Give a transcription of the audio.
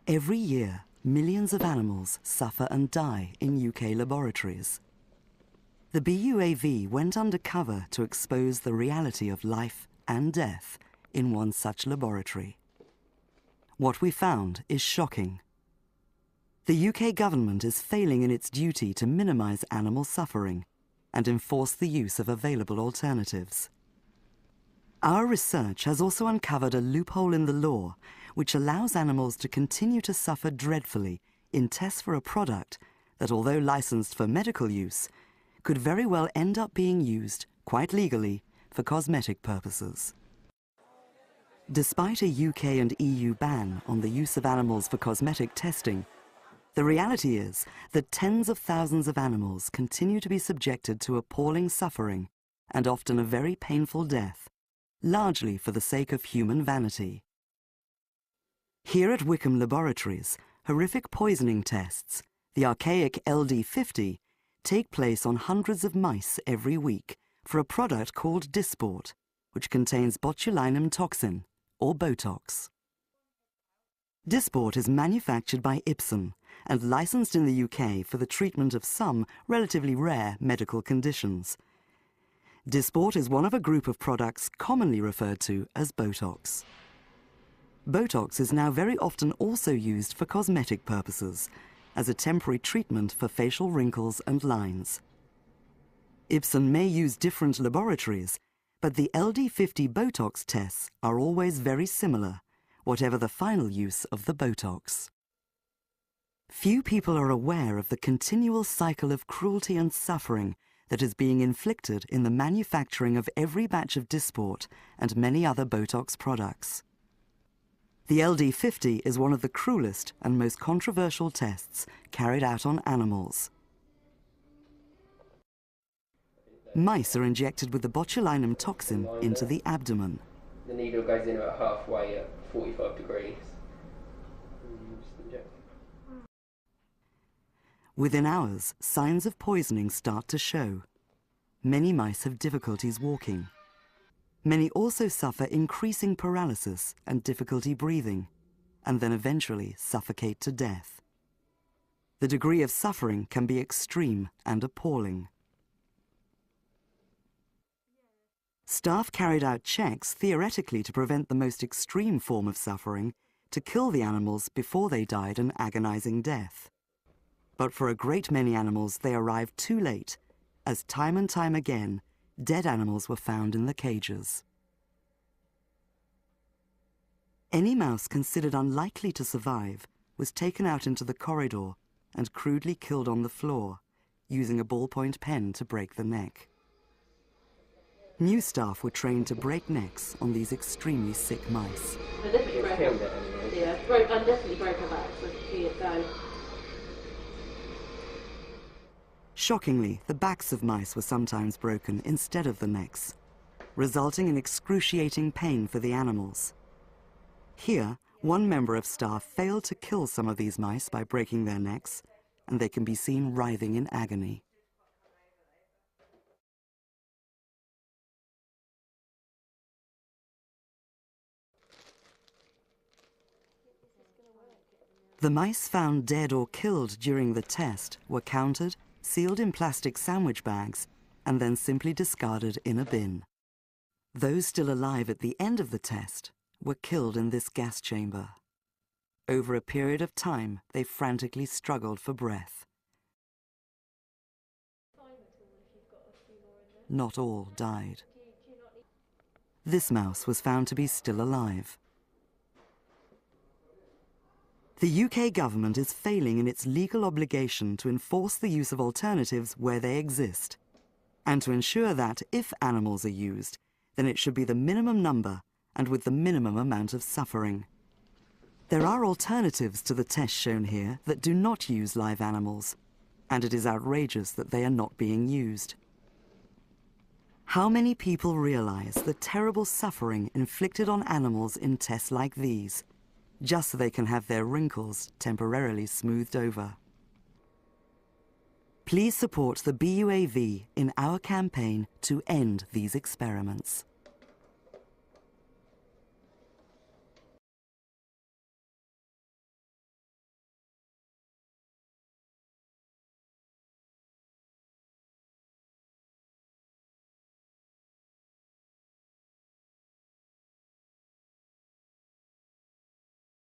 Every year, millions of animals suffer and die in UK laboratories. The BUAV went undercover to expose the reality of life and death in one such laboratory. What we found is shocking. The UK government is failing in its duty to minimise animal suffering and enforce the use of available alternatives. Our research has also uncovered a loophole in the law which allows animals to continue to suffer dreadfully in tests for a product that, although licensed for medical use, could very well end up being used, quite legally, for cosmetic purposes. Despite a UK and EU ban on the use of animals for cosmetic testing, the reality is that tens of thousands of animals continue to be subjected to appalling suffering and often a very painful death, largely for the sake of human vanity. Here at Wickham Laboratories, horrific poisoning tests, the archaic LD50, take place on hundreds of mice every week for a product called Dysport, which contains botulinum toxin, or Botox. Dysport is manufactured by Ipsen and licensed in the UK for the treatment of some relatively rare medical conditions. Dysport is one of a group of products commonly referred to as Botox. Botox is now very often also used for cosmetic purposes, as a temporary treatment for facial wrinkles and lines. Ipsen may use different laboratories, but the LD50 Botox tests are always very similar, whatever the final use of the Botox. Few people are aware of the continual cycle of cruelty and suffering that is being inflicted in the manufacturing of every batch of Dysport and many other Botox products. The LD50 is one of the cruelest and most controversial tests carried out on animals. Mice are injected with the botulinum toxin into the abdomen. The needle goes in about halfway at 45 degrees. Within hours, signs of poisoning start to show. Many mice have difficulties walking. Many also suffer increasing paralysis and difficulty breathing, and then eventually suffocate to death. The degree of suffering can be extreme and appalling. Staff carried out checks theoretically to prevent the most extreme form of suffering, to kill the animals before they died an agonizing death. But for a great many animals, they arrived too late, as time and time again, dead animals were found in the cages. Any mouse considered unlikely to survive was taken out into the corridor and crudely killed on the floor, using a ballpoint pen to break the neck. New staff were trained to break necks on these extremely sick mice. I definitely broke her. Yeah, I definitely broke her back, so I could see it go. Shockingly, the backs of mice were sometimes broken instead of the necks, resulting in excruciating pain for the animals. Here, one member of staff failed to kill some of these mice by breaking their necks, and they can be seen writhing in agony. The mice found dead or killed during the test were counted, sealed in plastic sandwich bags, and then simply discarded in a bin. Those still alive at the end of the test were killed in this gas chamber. Over a period of time, they frantically struggled for breath. Not all died. This mouse was found to be still alive. The UK government is failing in its legal obligation to enforce the use of alternatives where they exist, and to ensure that, if animals are used, then it should be the minimum number and with the minimum amount of suffering. There are alternatives to the tests shown here that do not use live animals, and it is outrageous that they are not being used. How many people realize the terrible suffering inflicted on animals in tests like these, just so they can have their wrinkles temporarily smoothed over? Please support the BUAV in our campaign to end these experiments.